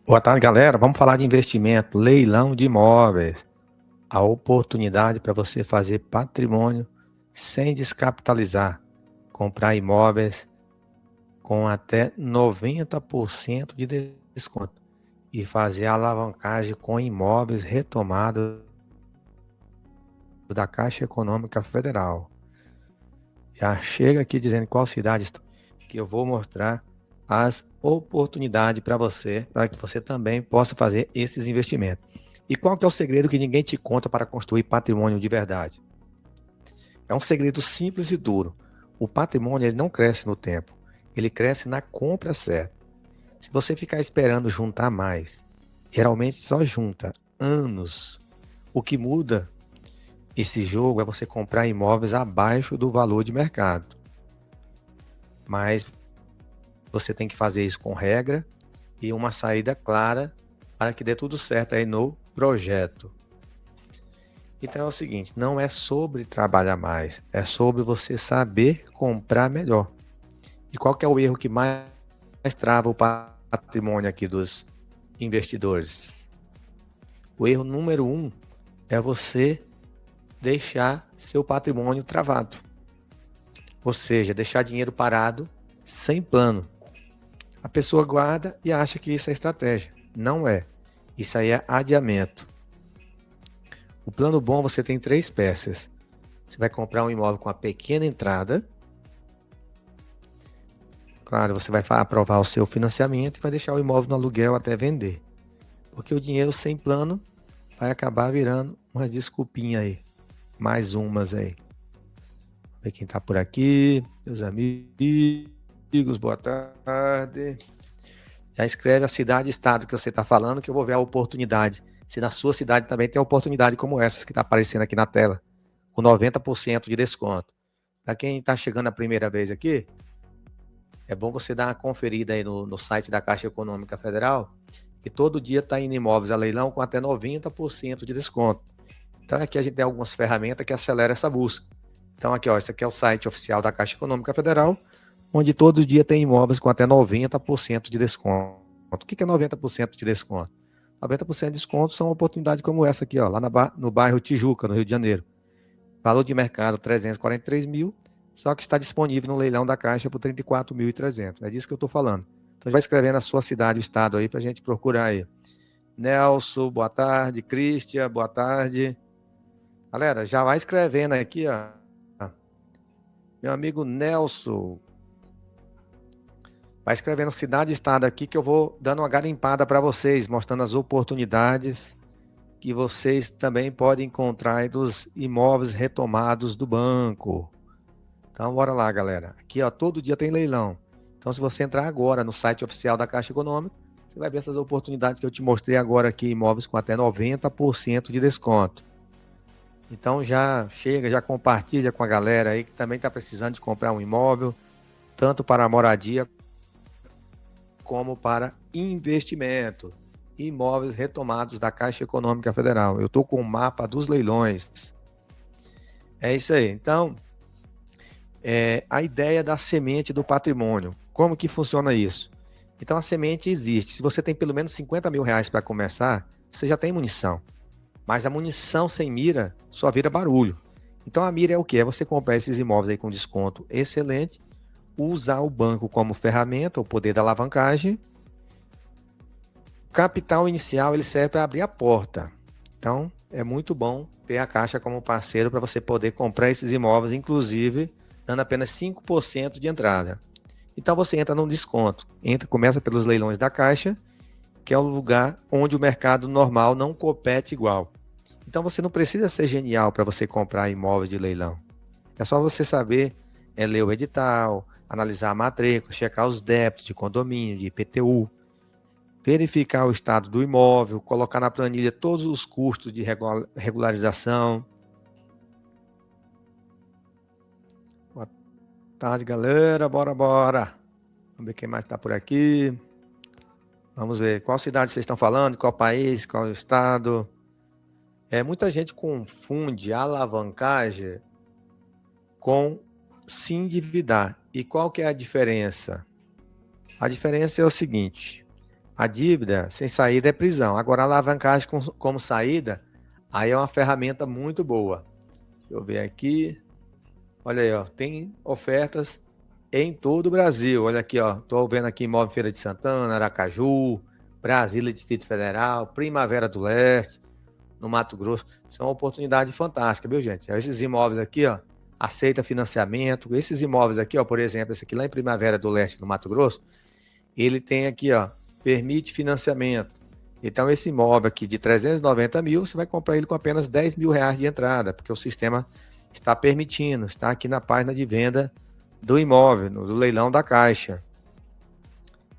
Boa tarde, galera. Vamos falar de investimento, leilão de imóveis. A oportunidade para você fazer patrimônio sem descapitalizar. Comprar imóveis com até 90% de desconto. E fazer alavancagem com imóveis retomados da Caixa Econômica Federal. Já chega aqui dizendo qual cidade está, que eu vou mostrar as oportunidades para você, para que você também possa fazer esses investimentos. E qual que é o segredo que ninguém te conta para construir patrimônio de verdade? É um segredo simples e duro. O patrimônio ele não cresce no tempo, ele cresce na compra certa. Se você ficar esperando juntar mais, geralmente só junta anos. O que muda esse jogo é você comprar imóveis abaixo do valor de mercado. Mas você tem que fazer isso com regra e uma saída clara para que dê tudo certo aí no projeto. Então é o seguinte, não é sobre trabalhar mais, é sobre você saber comprar melhor. E qual que é o erro que mais trava o patrimônio aqui dos investidores? O erro número 1 é você deixar seu patrimônio travado. Ou seja, deixar dinheiro parado sem plano. A pessoa guarda e acha que isso é estratégia. Não é. Isso aí é adiamento. O plano bom você tem 3 peças. Você vai comprar um imóvel com uma pequena entrada. Claro, você vai aprovar o seu financiamento e vai deixar o imóvel no aluguel até vender. Porque o dinheiro sem plano vai acabar virando umas desculpinhas aí. Mais umas aí. Vamos ver quem está por aqui. Meus amigos, boa tarde. Já escreve a cidade e estado que você está falando, que eu vou ver a oportunidade. Se na sua cidade também tem oportunidade como essas que está aparecendo aqui na tela, com 90% de desconto. Para quem está chegando a primeira vez aqui, é bom você dar uma conferida aí no site da Caixa Econômica Federal, que todo dia está indo imóveis a leilão com até 90% de desconto. Então aqui a gente tem algumas ferramentas que aceleram essa busca. Então aqui, ó, esse aqui é o site oficial da Caixa Econômica Federal, onde todo dia tem imóveis com até 90% de desconto. O que é 90% de desconto? 90% de desconto são oportunidades como essa aqui, ó, lá no bairro Tijuca, no Rio de Janeiro. Valor de mercado 343 mil, só que está disponível no leilão da Caixa por 34.300. É disso que eu estou falando. Então vai escrevendo a sua cidade, o estado aí, para a gente procurar aí. Nelson, boa tarde. Cristian, boa tarde. Galera, já vai escrevendo aqui, ó. Meu amigo Nelson, vai escrevendo cidade e estado aqui que eu vou dando uma garimpada para vocês, mostrando as oportunidades que vocês também podem encontrar aí dos imóveis retomados do banco. Então, bora lá, galera. Aqui, ó, todo dia tem leilão. Então, se você entrar agora no site oficial da Caixa Econômica, você vai ver essas oportunidades que eu te mostrei agora aqui, imóveis com até 90% de desconto. Então, já chega, já compartilha com a galera aí que também está precisando de comprar um imóvel, tanto para moradia como para investimento. Imóveis retomados da Caixa Econômica Federal. Eu estou com o mapa dos leilões. É isso aí. Então, a ideia da semente do patrimônio. Como que funciona isso? Então, a semente existe. Se você tem pelo menos 50 mil reais para começar, você já tem munição. Mas a munição sem mira só vira barulho. Então, a mira é o quê? É você comprar esses imóveis aí com desconto excelente, usar o banco como ferramenta, o poder da alavancagem. Capital inicial ele serve para abrir a porta. Então, é muito bom ter a Caixa como parceiro para você poder comprar esses imóveis, inclusive dando apenas 5% de entrada. Então, você entra num desconto. Começa pelos leilões da Caixa, que é o lugar onde o mercado normal não compete igual. Então, você não precisa ser genial para você comprar imóveis de leilão. É só você saber ler o edital, analisar a matrícula, checar os débitos de condomínio, de IPTU, verificar o estado do imóvel, colocar na planilha todos os custos de regularização. Boa tarde, galera. Bora. Vamos ver quem mais está por aqui. Vamos ver qual cidade vocês estão falando, qual país, qual estado. Muita gente confunde alavancagem com se endividar. E qual que é a diferença? A diferença é o seguinte: A dívida sem saída é prisão. Agora, a alavancagem como saída, aí é uma ferramenta muito boa. Deixa eu ver aqui. Olha aí, ó, tem ofertas em todo o Brasil. Olha aqui, ó, estou vendo aqui Imóvel Feira de Santana, Aracaju, Brasília, Distrito Federal, Primavera do Leste, no Mato Grosso. São oportunidades fantásticas, viu, gente? Esses imóveis aqui, ó, aceita financiamento. Esses imóveis aqui, ó, por exemplo, esse aqui lá em Primavera do Leste, no Mato Grosso, ele tem aqui, ó, permite financiamento. Então, esse imóvel aqui de 390 mil, você vai comprar ele com apenas 10 mil reais de entrada, porque o sistema está permitindo, está aqui na página de venda do imóvel, do leilão da Caixa.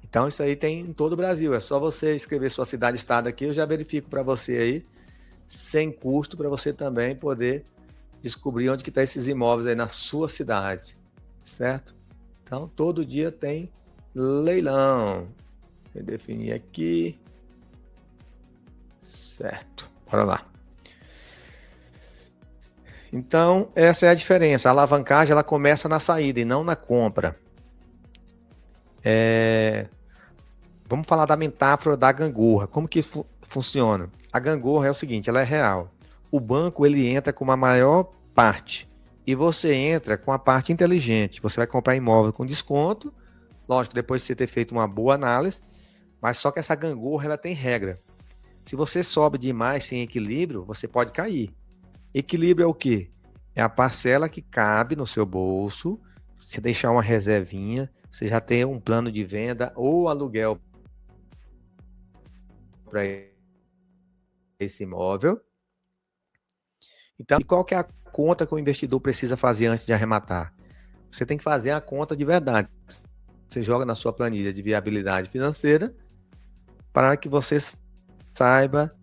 Então, isso aí tem em todo o Brasil. É só você escrever sua cidade e estado aqui, eu já verifico para você aí, sem custo, para você também poder descobrir onde que estão esses imóveis aí na sua cidade, certo? Então, todo dia tem leilão. Vou definir aqui. Certo, bora lá. Então, essa é a diferença. A alavancagem, ela começa na saída e não na compra. Vamos falar da metáfora da gangorra. Como que funciona? A gangorra é o seguinte, ela é real. O banco, ele entra com uma maior parte e você entra com a parte inteligente. Você vai comprar imóvel com desconto, lógico, depois de você ter feito uma boa análise, mas só que essa gangorra, ela tem regra. Se você sobe demais sem equilíbrio, você pode cair. Equilíbrio é o quê? É a parcela que cabe no seu bolso, se deixar uma reservinha, você já tem um plano de venda ou aluguel para esse imóvel. Então, e qual que é a conta que o investidor precisa fazer antes de arrematar? Você tem que fazer a conta de verdade. Você joga na sua planilha de viabilidade financeira para que você saiba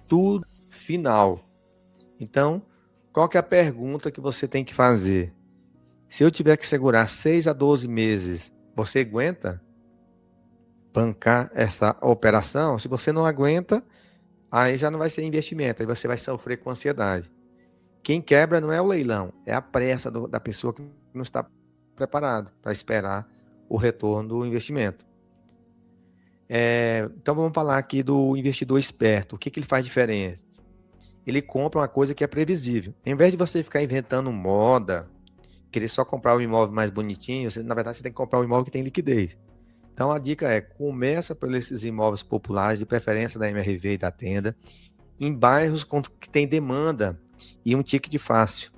tudo final. Então, qual que é a pergunta que você tem que fazer? Se eu tiver que segurar 6 a 12 meses, você aguenta bancar essa operação? Se você não aguenta, aí já não vai ser investimento, aí você vai sofrer com ansiedade. Quem quebra não é o leilão, é a pressa da pessoa que não está preparado para esperar o retorno do investimento. Então vamos falar aqui do investidor esperto. O que ele faz diferente? Ele compra uma coisa que é previsível. Em vez de você ficar inventando moda, querer só comprar o imóvel mais bonitinho, na verdade você tem que comprar um imóvel que tem liquidez. Então a dica é, começa por esses imóveis populares, de preferência da MRV e da Tenda, em bairros que tem demanda e um ticket fácil.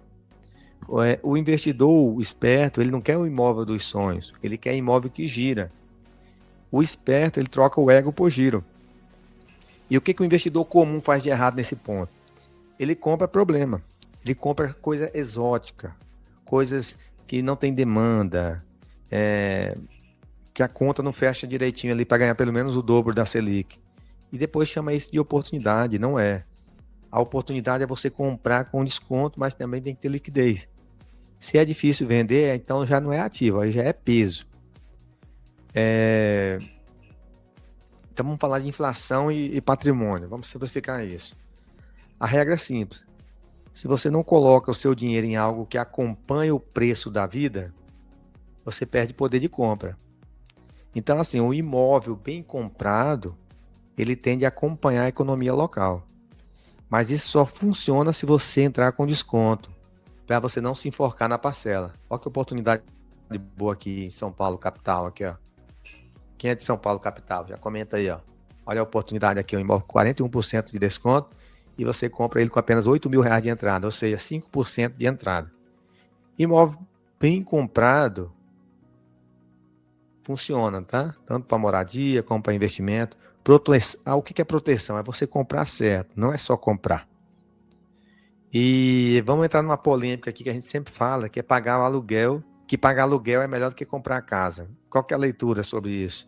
O investidor esperto, ele não quer o imóvel dos sonhos, ele quer imóvel que gira. O esperto, ele troca o ego por giro. E o que o investidor comum faz de errado nesse ponto? Ele compra problema, ele compra coisa exótica, coisas que não tem demanda, que a conta não fecha direitinho ali para ganhar pelo menos o dobro da Selic. E depois chama isso de oportunidade, não é. A oportunidade é você comprar com desconto, mas também tem que ter liquidez. Se é difícil vender, então já não é ativo, aí já é peso. Então vamos falar de inflação e patrimônio, vamos simplificar isso. A regra é simples. Se você não coloca o seu dinheiro em algo que acompanha o preço da vida, você perde poder de compra. Então, assim, o imóvel bem comprado, ele tende a acompanhar a economia local. Mas isso só funciona se você entrar com desconto, para você não se enforcar na parcela. Olha que oportunidade boa aqui em São Paulo, capital, aqui, ó. Quem é de São Paulo, capital? Já comenta aí, ó. Olha a oportunidade aqui, um imóvel com 41% de desconto e você compra ele com apenas 8 mil reais de entrada, ou seja, 5% de entrada. Imóvel bem comprado funciona, tá? Tanto para moradia como para investimento. O que é proteção? É você comprar certo, não é só comprar. E vamos entrar numa polêmica aqui que a gente sempre fala, que é pagar o aluguel, que pagar aluguel é melhor do que comprar casa. Qual que é a leitura sobre isso?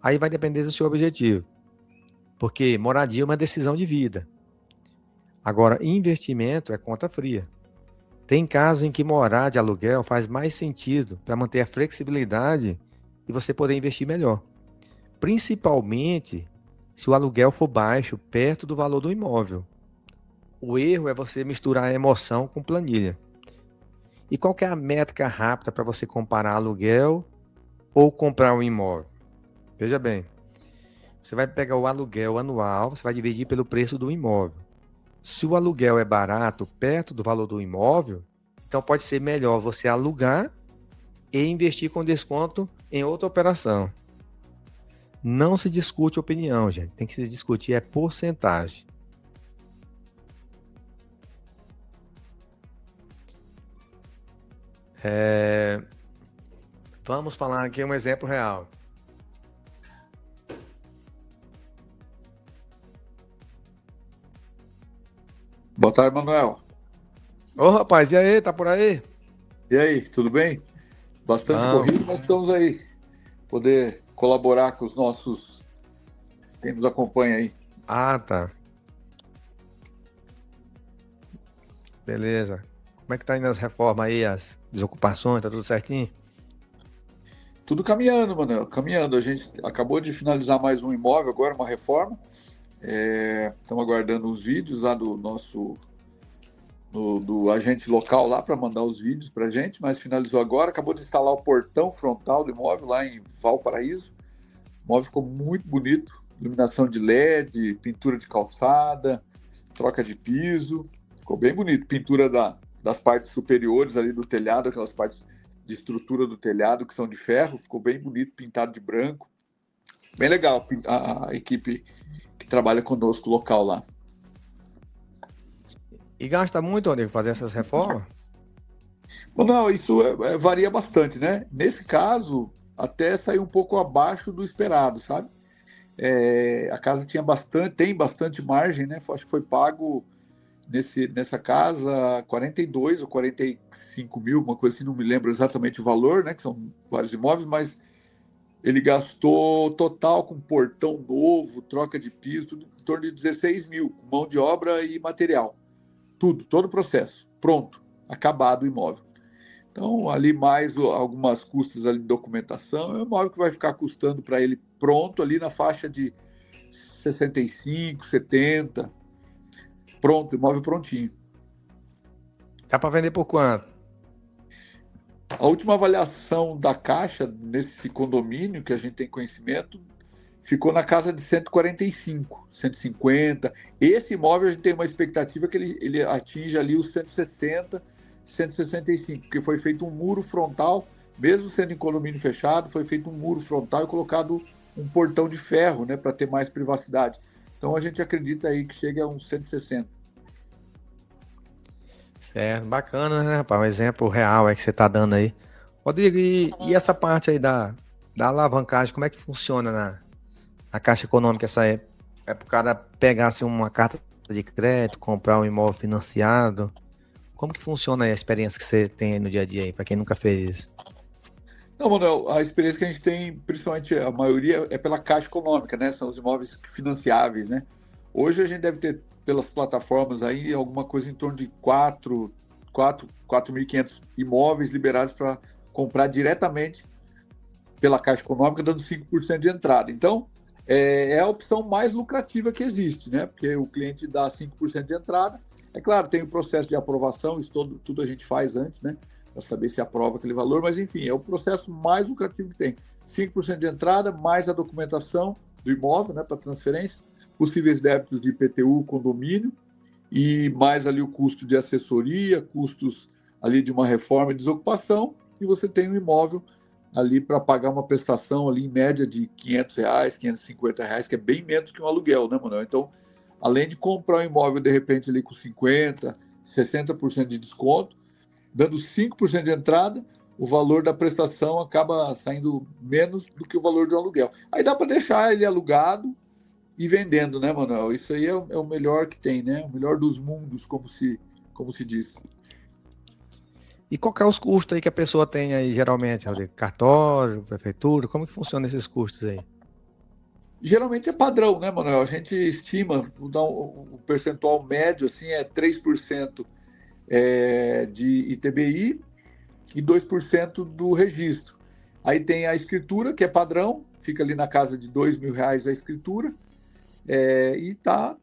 Aí vai depender do seu objetivo. Porque moradia é uma decisão de vida. Agora, investimento é conta fria. Tem casos em que morar de aluguel faz mais sentido para manter a flexibilidade e você poder investir melhor. Principalmente se o aluguel for baixo, perto do valor do imóvel. O erro é você misturar a emoção com planilha. E qual que é a métrica rápida para você comparar aluguel ou comprar um imóvel? Veja bem, você vai pegar o aluguel anual, você vai dividir pelo preço do imóvel. Se o aluguel é barato, perto do valor do imóvel, então pode ser melhor você alugar e investir com desconto em outra operação. Não se discute opinião, gente. Tem que se discutir é porcentagem. Vamos falar aqui um exemplo real. Boa tarde, Manuel. Ô, rapaz, e aí? Tá por aí? E aí, tudo bem? Bastante Bom. corrido, mas estamos aí. Poder colaborar com os nossos, quem nos acompanha aí. Ah, tá. Beleza. Como é que tá indo as reformas aí, as desocupações? Tá tudo certinho? Tudo caminhando, Manuel, caminhando. A gente acabou de finalizar mais um imóvel agora, uma reforma. Estamos aguardando os vídeos lá do nosso do agente local lá para mandar os vídeos para a gente, mas finalizou agora. Acabou de instalar o portão frontal do imóvel lá em Valparaíso. O imóvel ficou muito bonito. Iluminação de LED, pintura de calçada, troca de piso. Ficou bem bonito. Pintura das partes superiores ali do telhado, aquelas partes de estrutura do telhado que são de ferro. Ficou bem bonito, pintado de branco. Bem legal a equipe que trabalha conosco local lá. E gasta muito, Rodrigo, fazer essas reformas? Bom, não, isso varia bastante, né? Nesse caso, até saiu um pouco abaixo do esperado, sabe? A casa tem bastante margem, né? Acho que foi pago nessa casa 42 ou 45 mil, uma coisa assim, não me lembro exatamente o valor, né? Que são vários imóveis, mas ele gastou total com portão novo, troca de piso, tudo em torno de 16 mil, mão de obra e material. Tudo, todo o processo. Pronto, acabado o imóvel. Então, ali mais algumas custas ali de documentação, é um imóvel que vai ficar custando para ele pronto ali na faixa de 65, 70. Pronto, imóvel prontinho. Dá para vender por quanto? A última avaliação da Caixa nesse condomínio que a gente tem conhecimento ficou na casa de 145, 150. Esse imóvel a gente tem uma expectativa que ele atinja ali os 160, 165, porque foi feito um muro frontal, mesmo sendo em condomínio fechado, foi feito um muro frontal e colocado um portão de ferro, né, para ter mais privacidade. Então a gente acredita aí que chega a uns 160. Certo, bacana, né, rapaz? Um exemplo real é que você tá dando aí. Rodrigo, e essa parte aí da alavancagem, como é que funciona na Caixa Econômica? Essa é pro cara pegar assim, uma carta de crédito, comprar um imóvel financiado? Como que funciona aí a experiência que você tem aí no dia a dia aí, para quem nunca fez isso? Não, Manuel, a experiência que a gente tem, principalmente a maioria, é pela Caixa Econômica, né? São os imóveis financiáveis, né? Hoje a gente deve ter, pelas plataformas aí, alguma coisa em torno de 4.500 imóveis liberados para comprar diretamente pela Caixa Econômica, dando 5% de entrada. Então, a opção mais lucrativa que existe, né? Porque o cliente dá 5% de entrada. É claro, tem o processo de aprovação, isso tudo a gente faz antes, né? Para saber se aprova aquele valor, mas enfim, é o processo mais lucrativo que tem. 5% de entrada, mais a documentação do imóvel, né, para transferência, possíveis débitos de IPTU, condomínio, e mais ali o custo de assessoria, custos ali de uma reforma e desocupação, e você tem um imóvel ali para pagar uma prestação ali em média de R$ 500, R$ 550, que é bem menos que um aluguel, né, Manuel? Então, além de comprar um imóvel de repente ali com 50%, 60% de desconto, dando 5% de entrada, o valor da prestação acaba saindo menos do que o valor de um aluguel. Aí dá para deixar ele alugado e vendendo, né, Manuel? Isso aí é o melhor que tem, né? O melhor dos mundos, como se diz. E qual que é os custos aí que a pessoa tem aí, geralmente, Rodrigo? Cartório, prefeitura, como que funciona esses custos aí? Geralmente é padrão, né, Manuel? A gente estima, vou dar um percentual médio, assim, é 3% de ITBI e 2% do registro. Aí tem a escritura, que é padrão, fica ali na casa de R$ 2.000 a escritura, e está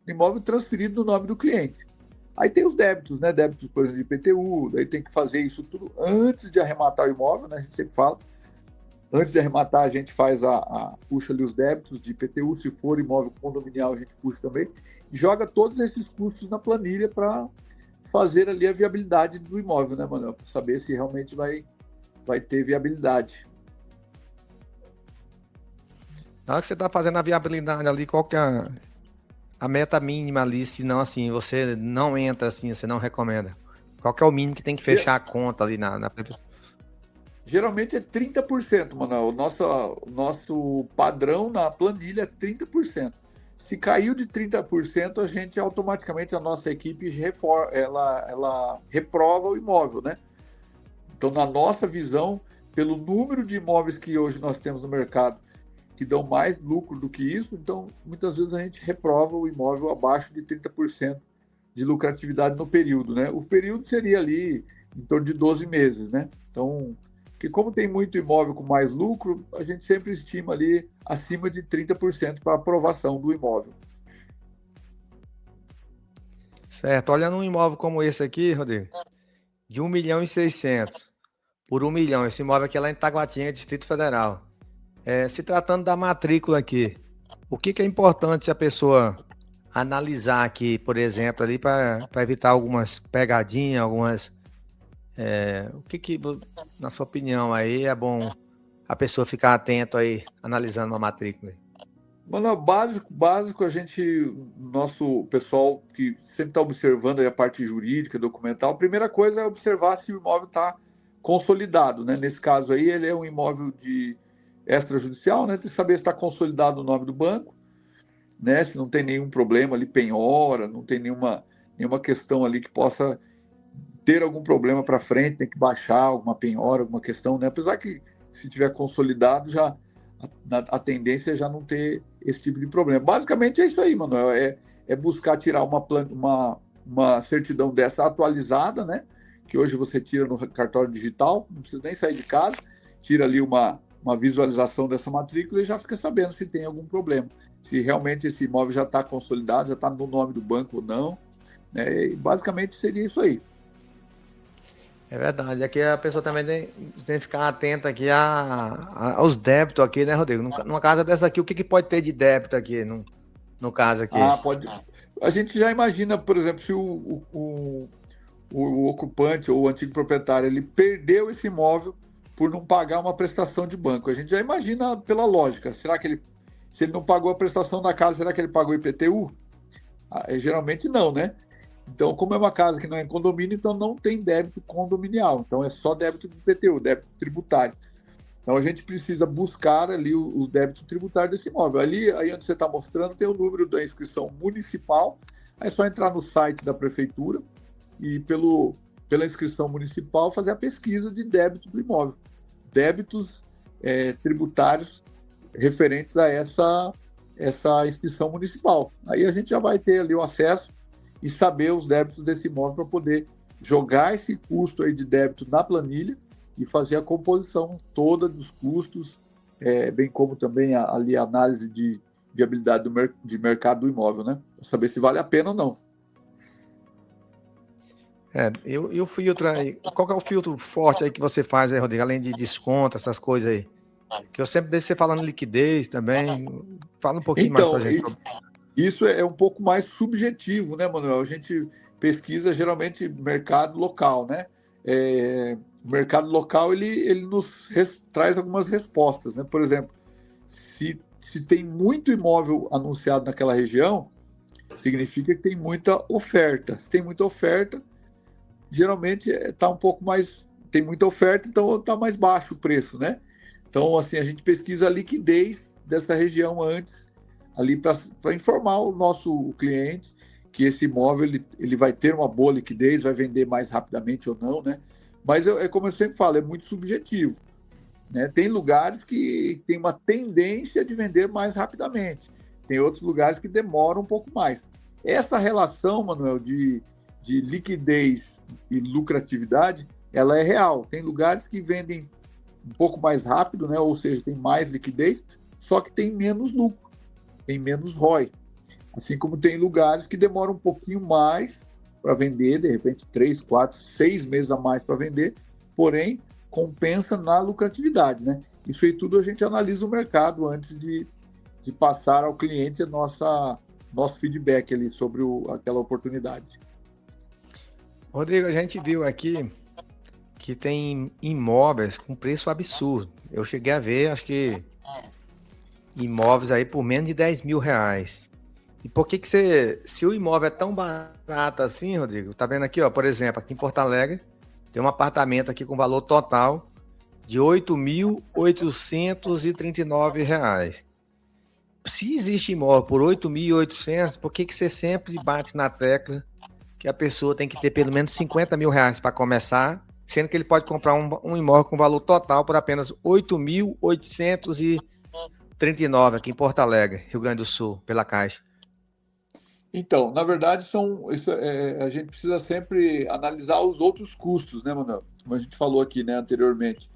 imóvel transferido no nome do cliente. Aí tem os débitos, né? Débitos, por exemplo, de IPTU, daí tem que fazer isso tudo antes de arrematar o imóvel, né? A gente sempre fala. Antes de arrematar, a gente faz puxa ali os débitos de IPTU, se for imóvel condominial, a gente puxa também, e joga todos esses custos na planilha para fazer ali a viabilidade do imóvel, né, Manuel? Para saber se realmente vai ter viabilidade. Na hora que você está fazendo a viabilidade ali, qual que é a meta mínima ali, se não assim, você não entra assim, você não recomenda? Qual que é o mínimo que tem que fechar a conta ali na Geralmente é 30%, Manuel. O nosso padrão na planilha é 30%. Se caiu de 30%, a gente automaticamente, a nossa equipe ela reprova o imóvel, né? Então, na nossa visão, pelo número de imóveis que hoje nós temos no mercado, que dão mais lucro do que isso, então, muitas vezes a gente reprova o imóvel abaixo de 30% de lucratividade no período, né? O período seria ali em torno de 12 meses, né? Então, que como tem muito imóvel com mais lucro, a gente sempre estima ali acima de 30% para aprovação do imóvel. Certo, olhando um imóvel como esse aqui, Rodrigo, de 1.600.000 por 1 milhão, esse imóvel aqui é lá em Taguatinga, Distrito Federal. Se tratando da matrícula aqui, o que é importante a pessoa analisar aqui, por exemplo, ali para evitar algumas pegadinhas, algumas... o que, na sua opinião, aí é bom a pessoa ficar atento aí, analisando uma matrícula? Mano, básico, a gente, nosso pessoal que sempre está observando aí a parte jurídica, documental, a primeira coisa é observar se o imóvel está consolidado, né? Nesse caso aí, ele é um imóvel de extrajudicial, né? Tem que saber se está consolidado o nome do banco, né? Se não tem nenhum problema ali, penhora, não tem nenhuma questão ali que possa ter algum problema para frente, tem que baixar alguma penhora, alguma questão, né? Apesar que se tiver consolidado, já a tendência é já não ter esse tipo de problema. Basicamente é isso aí, Manuel, é buscar tirar uma certidão dessa atualizada, né? Que hoje você tira no cartório digital, não precisa nem sair de casa, tira ali uma visualização dessa matrícula e já fica sabendo se tem algum problema. Se realmente esse imóvel já está consolidado, já está no nome do banco ou não. Né? Basicamente seria isso aí. É verdade, aqui a pessoa também tem que ficar atenta aqui aos débitos aqui, né, Rodrigo? Numa casa dessa aqui, o que pode ter de débito aqui, no caso aqui? Pode. A gente já imagina, por exemplo, se o ocupante ou o antigo proprietário ele perdeu esse imóvel por não pagar uma prestação de banco. A gente já imagina pela lógica. Será que se ele não pagou a prestação da casa, será que ele pagou IPTU? Geralmente não, né? Então, como é uma casa que não é em condomínio, então não tem débito condominial. Então, é só débito de IPTU, débito tributário. Então, a gente precisa buscar ali o débito tributário desse imóvel. Aí onde você está mostrando, tem o número da inscrição municipal. Aí é só entrar no site da prefeitura e, pela inscrição municipal, fazer a pesquisa de débito do imóvel. Débitos tributários referentes a essa inscrição municipal. Aí a gente já vai ter ali o acesso e saber os débitos desse imóvel para poder jogar esse custo aí de débito na planilha e fazer a composição toda dos custos, bem como também ali a análise de viabilidade de mercado do imóvel, né? Para saber se vale a pena ou não. E o filtro aí, qual que é o filtro forte aí que você faz aí, Rodrigo, além de desconto, essas coisas aí? Que eu sempre vejo você falando liquidez também. Fala um pouquinho mais para a gente. Isso é um pouco mais subjetivo, né, Manuel? A gente pesquisa geralmente mercado local, né? O mercado local ele nos traz algumas respostas, né? Por exemplo, se tem muito imóvel anunciado naquela região, significa que tem muita oferta. Se tem muita oferta, geralmente está um pouco mais, tem muita oferta, então está mais baixo o preço, né? Então, assim, a gente pesquisa a liquidez dessa região antes, ali para informar o nosso cliente que esse imóvel ele vai ter uma boa liquidez, vai vender mais rapidamente ou não, né? Mas como eu sempre falo, é muito subjetivo, né? Tem lugares que tem uma tendência de vender mais rapidamente, tem outros lugares que demoram um pouco mais. Essa relação, Manuel, de liquidez e lucratividade, ela é real. Tem lugares que vendem um pouco mais rápido, né? Ou seja, tem mais liquidez, só que tem menos lucro, tem menos ROI. Assim como tem lugares que demoram um pouquinho mais para vender, de repente 3, 4, 6 meses a mais para vender, porém compensa na lucratividade, né? Isso aí tudo a gente analisa o mercado antes de passar ao cliente nosso feedback ali sobre aquela oportunidade. Rodrigo, a gente viu aqui que tem imóveis com preço absurdo. Eu cheguei a ver, acho que imóveis aí por menos de 10 mil reais. E por que você, se o imóvel é tão barato assim, Rodrigo, tá vendo aqui, ó, por exemplo, aqui em Porto Alegre, tem um apartamento aqui com valor total de R$ 8.839. Se existe imóvel por 8.800, por que você sempre bate na tecla que a pessoa tem que ter pelo menos 50 mil reais para começar, sendo que ele pode comprar um imóvel com valor total por apenas 8.839 aqui em Porto Alegre, Rio Grande do Sul, pela Caixa? Então, na verdade, a gente precisa sempre analisar os outros custos, né, Manuel? Como a gente falou aqui, né, anteriormente.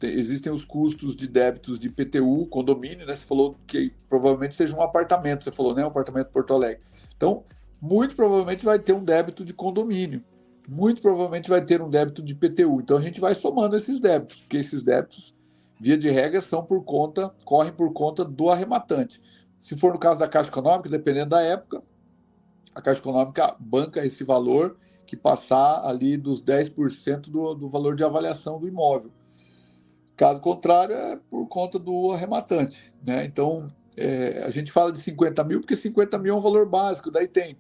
Existem os custos de débitos de IPTU, condomínio, né? Você falou que provavelmente seja um apartamento, você falou, né? Um apartamento em Porto Alegre. Então, muito provavelmente vai ter um débito de condomínio. Muito provavelmente vai ter um débito de IPTU. Então, a gente vai somando esses débitos, porque esses débitos, via de regra, correm por conta do arrematante. Se for no caso da Caixa Econômica, dependendo da época, a Caixa Econômica banca esse valor que passar ali dos 10% do valor de avaliação do imóvel. Caso contrário, é por conta do arrematante, né? Então, a gente fala de 50 mil, porque 50 mil é um valor básico, daí tem.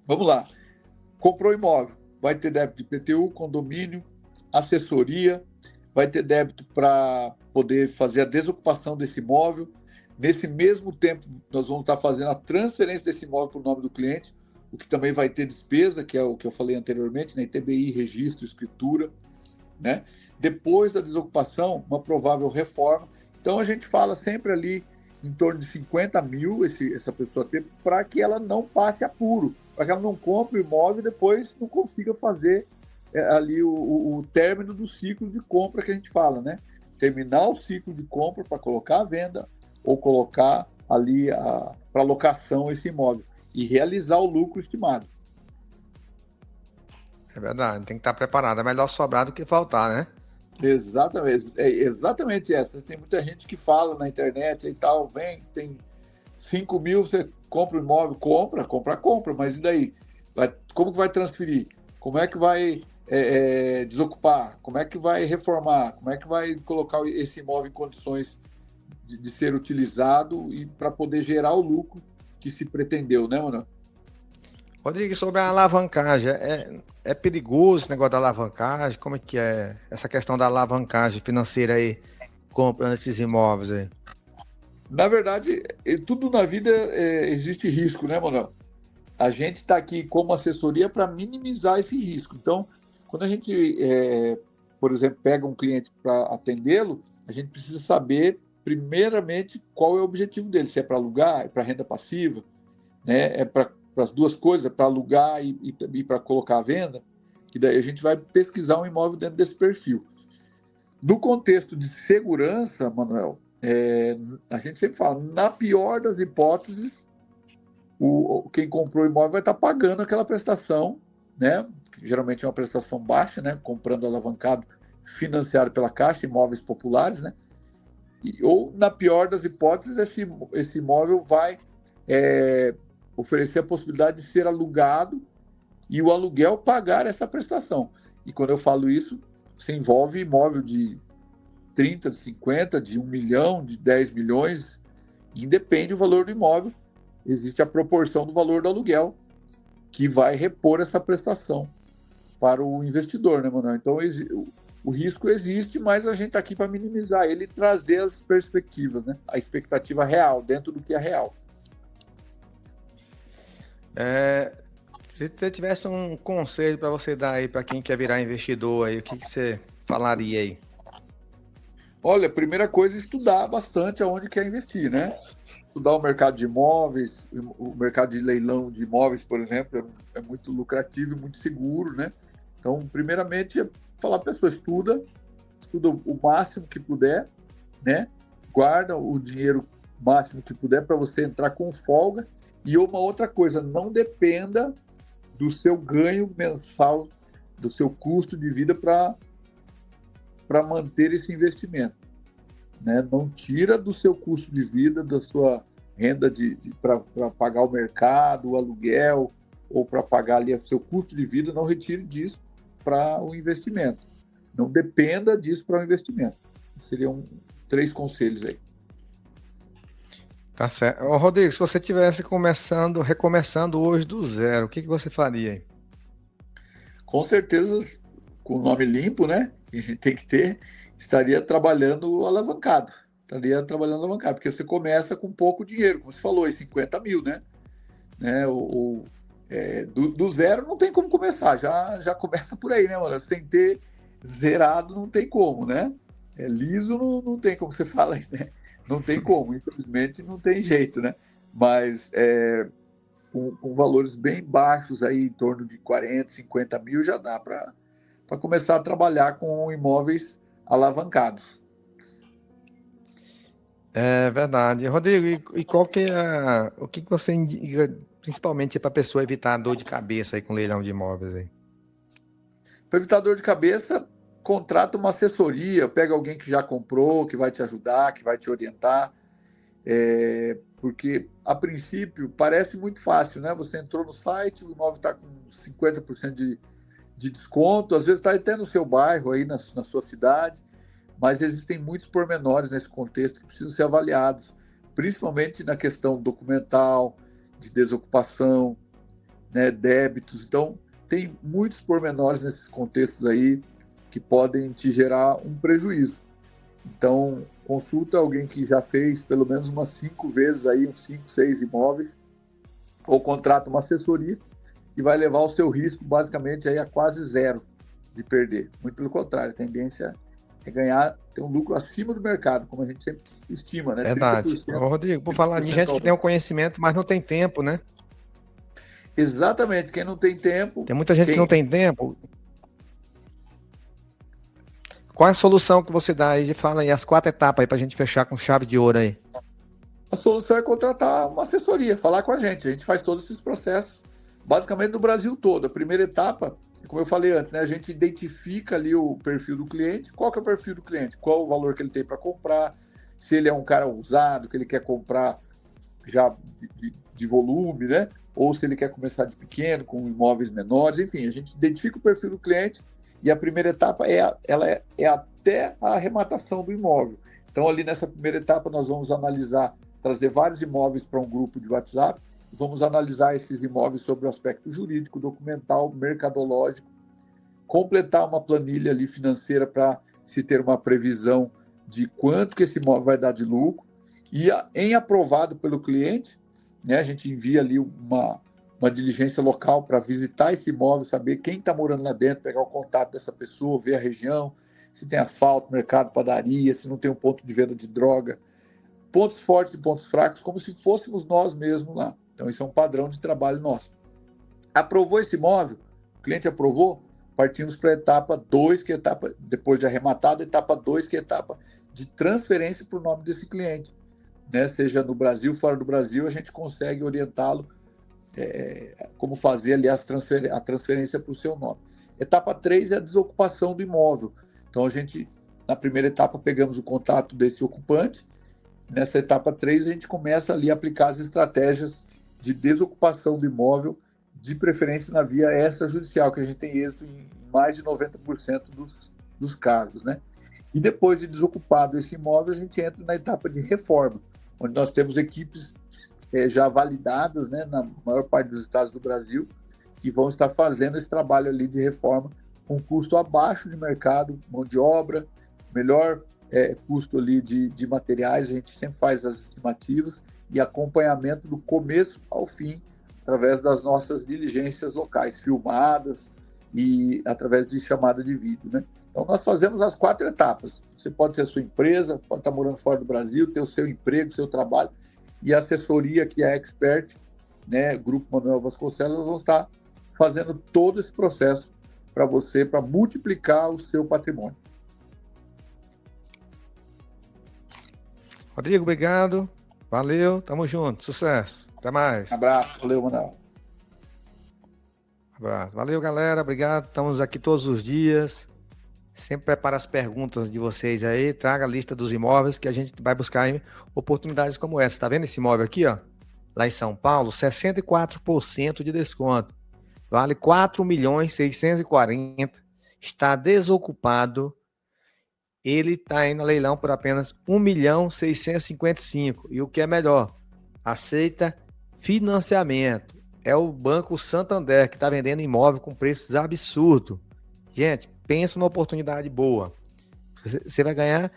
Vamos lá. Comprou imóvel, vai ter débito de IPTU, condomínio, assessoria, vai ter débito para poder fazer a desocupação desse imóvel. Nesse mesmo tempo, nós vamos estar fazendo a transferência desse imóvel para o nome do cliente, o que também vai ter despesa, que é o que eu falei anteriormente, né? ITBI, registro, escritura, né? Depois da desocupação, uma provável reforma. Então, a gente fala sempre ali em torno de 50 mil, essa pessoa ter, para que ela não passe apuro, para que ela não compre o imóvel e depois não consiga fazer ali o término do ciclo de compra que a gente fala, né? Terminar o ciclo de compra para colocar à venda ou colocar ali para locação esse imóvel e realizar o lucro estimado. É verdade, tem que estar preparado. É melhor sobrar do que faltar, né? Exatamente, é exatamente essa. Tem muita gente que fala na internet e tal, tem 5 mil, você compra o imóvel, compra, mas e daí? Como que vai transferir? Como é que vai desocupar? Como é que vai reformar? Como é que vai colocar esse imóvel em condições de ser utilizado e para poder gerar o lucro que se pretendeu, né, Manoel? Rodrigo, sobre a alavancagem, é perigoso esse negócio da alavancagem? Como é que é essa questão da alavancagem financeira aí, comprando esses imóveis aí? Na verdade, tudo na vida existe risco, né, Manoel? A gente está aqui como assessoria para minimizar esse risco. Então, quando a gente, por exemplo, pega um cliente para atendê-lo, a gente precisa saber, primeiramente, qual é o objetivo dele. Se é para alugar, é para renda passiva, né? É para as duas coisas, é para alugar e para colocar à venda. E daí a gente vai pesquisar um imóvel dentro desse perfil. No contexto de segurança, Manuel, a gente sempre fala, na pior das hipóteses, quem comprou o imóvel vai estar pagando aquela prestação, né? Que geralmente é uma prestação baixa, né? Comprando alavancado, financiado pela Caixa, imóveis populares, né? Ou, na pior das hipóteses, esse imóvel vai oferecer a possibilidade de ser alugado e o aluguel pagar essa prestação. E quando eu falo isso, se envolve imóvel de 30, de 50, de 1 milhão, de 10 milhões, independe do valor do imóvel, existe a proporção do valor do aluguel que vai repor essa prestação para o investidor, né, Manuel? Então, o risco existe, mas a gente está aqui para minimizar ele e trazer as perspectivas, né? A expectativa real, dentro do que é real. Se você tivesse um conselho para você dar aí para quem quer virar investidor aí, o que você falaria aí? Olha, a primeira coisa é estudar bastante aonde quer investir, né? Estudar o mercado de imóveis, o mercado de leilão de imóveis, por exemplo, é muito lucrativo e muito seguro, né? Então, primeiramente, é falar para a pessoa, estuda o máximo que puder, né? Guarda o dinheiro máximo que puder para você entrar com folga. E uma outra coisa, não dependa do seu ganho mensal, do seu custo de vida para para manter esse investimento, né? Não tira do seu custo de vida, da sua renda para pagar o mercado, o aluguel, ou para pagar ali o seu custo de vida, não retire disso para o investimento. Não dependa disso para o investimento. Seriam 3 conselhos aí. Tá certo. Ô, Rodrigo, se você tivesse recomeçando hoje do zero, o que você faria aí? Com certeza, com o nome limpo, né? Que a gente tem que ter, estaria trabalhando alavancado. Porque você começa com pouco dinheiro, como você falou, aí 50 mil, né? Do zero não tem como começar, já começa por aí, né, mano? Sem ter zerado não tem como, né? Liso não tem como você fala aí, né? Não tem como, infelizmente não tem jeito, né? Mas com valores bem baixos aí, em torno de 40, 50 mil, já dá para começar a trabalhar com imóveis alavancados. É verdade. Rodrigo, e qual que é o que você indica, principalmente para a pessoa evitar dor de cabeça aí com leilão de imóveis aí? Para evitar dor de cabeça, contrata uma assessoria, pega alguém que já comprou, que vai te ajudar, que vai te orientar. Porque, a princípio, parece muito fácil, né? Você entrou no site, o imóvel está com 50% de desconto, às vezes está até no seu bairro, aí na sua cidade, mas existem muitos pormenores nesse contexto que precisam ser avaliados, principalmente na questão documental, de desocupação, né, débitos. Então, tem muitos pormenores nesses contextos aí que podem te gerar um prejuízo. Então, consulta alguém que já fez pelo menos umas 5 vezes aí, uns 5, 6 imóveis, ou contrata uma assessoria que vai levar o seu risco basicamente aí a quase zero de perder. Muito pelo contrário, a tendência é ganhar, ter um lucro acima do mercado, como a gente sempre estima, né? Verdade. 30%. Ô, Rodrigo, por falar nisso, gente que tem o conhecimento, mas não tem tempo, né? Exatamente, quem não tem tempo... Tem muita gente que não tem tempo. Qual é a solução que você dá aí? Fala aí as 4 etapas aí para a gente fechar com chave de ouro aí. A solução é contratar uma assessoria, falar com a gente faz todos esses processos, basicamente no Brasil todo. A primeira etapa, como eu falei antes, né, a gente identifica ali o perfil do cliente. Qual que é o perfil do cliente? Qual o valor que ele tem para comprar? Se ele é um cara ousado, que ele quer comprar já de volume, né? Ou se ele quer começar de pequeno, com imóveis menores. Enfim, a gente identifica o perfil do cliente e a primeira etapa é até a arrematação do imóvel. Então, ali nessa primeira etapa, nós vamos analisar, trazer vários imóveis para um grupo de WhatsApp, vamos analisar esses imóveis sobre o aspecto jurídico, documental, mercadológico, completar uma planilha ali financeira para se ter uma previsão de quanto que esse imóvel vai dar de lucro, e em aprovado pelo cliente, né, a gente envia ali uma diligência local para visitar esse imóvel, saber quem está morando lá dentro, pegar o contato dessa pessoa, ver a região, se tem asfalto, mercado, padaria, se não tem um ponto de venda de droga, pontos fortes e pontos fracos, como se fôssemos nós mesmos lá. Então, isso é um padrão de trabalho nosso. Aprovou esse imóvel, o cliente aprovou, partimos para a etapa 2, que é a etapa, depois de arrematado, etapa 2, que é a etapa de transferência para o nome desse cliente. Né? Seja no Brasil, fora do Brasil, a gente consegue orientá-lo como fazer ali a transferência para o seu nome. Etapa 3 é a desocupação do imóvel. Então, a gente, na primeira etapa, pegamos o contato desse ocupante. Nessa etapa 3, a gente começa ali a aplicar as estratégias de desocupação do imóvel, de preferência na via extrajudicial, que a gente tem êxito em mais de 90% dos casos, né? E depois de desocupado esse imóvel, a gente entra na etapa de reforma, onde nós temos equipes já validadas, né, na maior parte dos estados do Brasil, que vão estar fazendo esse trabalho ali de reforma com custo abaixo de mercado, mão de obra, melhor custo ali de materiais. A gente sempre faz as estimativas e acompanhamento do começo ao fim, através das nossas diligências locais, filmadas e através de chamada de vídeo, né? Então, nós fazemos as 4 etapas. Você pode ter a sua empresa, pode estar morando fora do Brasil, ter o seu emprego, o seu trabalho, e a assessoria, que é a Expert, né, Grupo Manuel Vasconcelos, vão estar fazendo todo esse processo para você, para multiplicar o seu patrimônio. Rodrigo, obrigado. Valeu, tamo junto. Sucesso. Até mais. Abraço. Valeu, Manuel. Abraço. Valeu, galera. Obrigado. Estamos aqui todos os dias. Sempre prepara as perguntas de vocês aí, traga a lista dos imóveis que a gente vai buscar em oportunidades como essa. Tá vendo esse imóvel aqui, ó? Lá em São Paulo, 64% de desconto. Vale 4.640.000, está desocupado. Ele está indo a leilão por apenas 1.655.000. E o que é melhor, aceita financiamento. É o Banco Santander que está vendendo imóvel com preços absurdos. Gente, pensa numa oportunidade boa. Você vai ganhar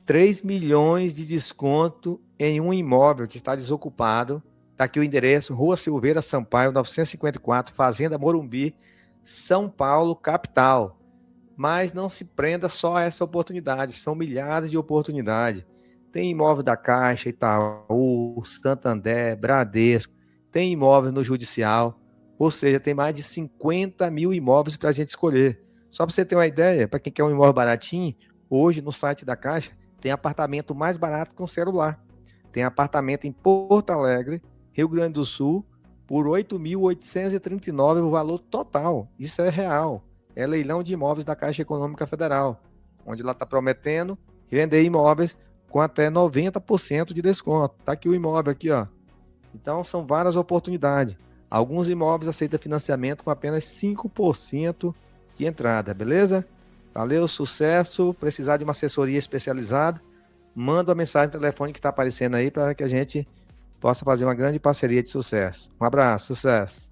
3 milhões de desconto em um imóvel que está desocupado. Está aqui o endereço, Rua Silveira Sampaio, 954, Fazenda Morumbi, São Paulo, capital. Mas não se prenda só a essa oportunidade, são milhares de oportunidades. Tem imóvel da Caixa, Itaú, Santander, Bradesco, tem imóvel no Judicial, ou seja, tem mais de 50 mil imóveis para a gente escolher. Só para você ter uma ideia, para quem quer um imóvel baratinho, hoje no site da Caixa tem apartamento mais barato que um celular. Tem apartamento em Porto Alegre, Rio Grande do Sul, por 8.839 o valor total. Isso é real. É leilão de imóveis da Caixa Econômica Federal, onde ela está prometendo vender imóveis com até 90% de desconto. Está aqui o imóvel aqui, ó. Então são várias oportunidades. Alguns imóveis aceitam financiamento com apenas 5% de entrada, beleza? Valeu, sucesso. Precisar de uma assessoria especializada, manda uma mensagem no telefone que está aparecendo aí para que a gente possa fazer uma grande parceria de sucesso. Um abraço, sucesso.